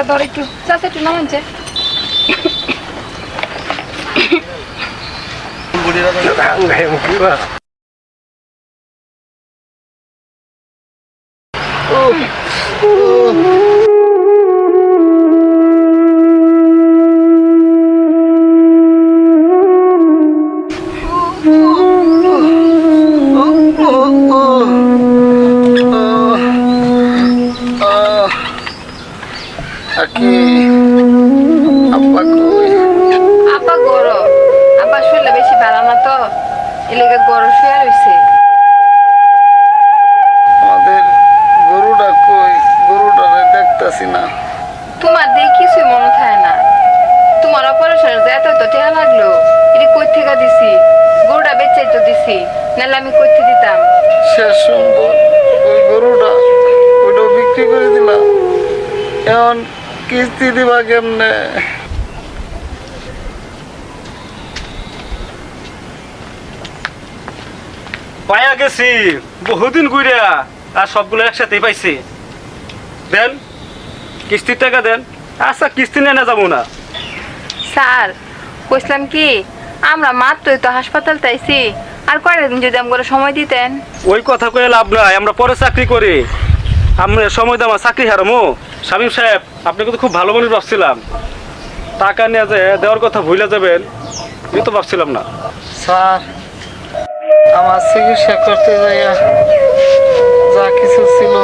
করে ধর একটু চাচা একটু নামান যে আপা গরো আপা শরীরটা বেশি ভালো না তো এলাকা গরো শুয়ে রয়েছে। আমাদের গরুটা কই? গরুটারে দেখতাছি না। তোমার দেখি কিছুই মনে থাকে না। তোমার অপারেশন এত তো টেহা লাগলো, এটি কই থেকে দিছি? গরুটা বেচাই তো দিছি, নাহলে আমি কইতে দিতাম। শেষ সম্ভব ওই গরুটা ওইটাও বিক্রি করে দিলাম। এখন কিস্তি দিবা কেমনে? পাইয়া গেছি বহুদিন ঘুরিয়া, আর সবগুলো একসাথেই পাইছি। দেন কিস্তির টাকা দেন। আচ্ছা কিস্তি নিয়ে না যাবো না। স্যার কইছিলাম কি, আমরা মাত্রই তো হাসপাতাল তাইছি, আর কয়টা দিন যদি আমাকে সময় দিতেন। ওই কথা কয়ে লাভ নাই, আমরা পরে চাকরি করি। আমরা সময় দিয়ে আমার চাকরি হারামো। শামীম সাহেব, আপনি কিন্তু খুব ভালো মানুষ ভাবছিলাম। টাকা নিয়ে যে দেওয়ার কথা ভুলে যাবেন এই তো ভাবছিলাম না। স্যার, আমার চিকিৎসা করতে যাইয়া যা কিছু ছিল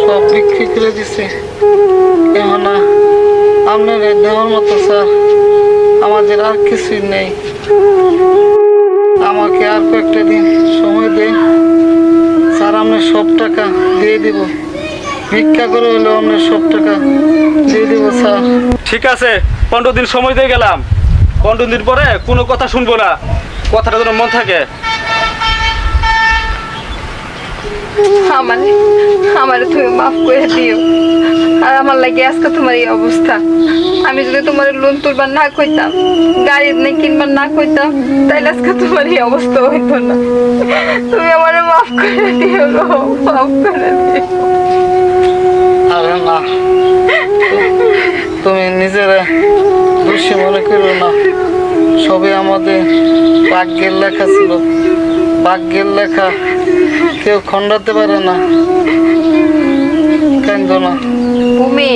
সব বিক্রি করে দিছে। এখন আপনার দেওয়ার মতো স্যার আমাদের আর কিছুই নেই। আমাকে আর কয়েকটা দিন সময় দেন স্যার, আপনার সব টাকা দিয়ে দিব। ভিক্ষা করে হলেও আপনার সব টাকা দিয়ে দিব স্যার। ঠিক আছে, 15 দিন সময় দিয়ে গেলাম। 15 দিন পরে কোনো কথা শুনবো না, কথাটা যেন মন থাকে। আমারে তুমি মাফ করে দিও। আর আমার লাগে আজকে তোমার এই অবস্থা। আমি যদি তোমার লোন তুলবার না কইতাম, গাড়ি কিনবার না কইতাম, তাইলে আজকে তোমার এই অবস্থা হইতো না। তুমি আমারে মাফ করে দিও গো, মাফ করে দিও। আরে না, তুমি নিজেরা দোষী মনে করো না। সবে আমাদের ভাগ্যের লেখা ছিল। ভাগ্যের লেখা কেউ খণ্ডাতে পারে না। কেন না ভূমি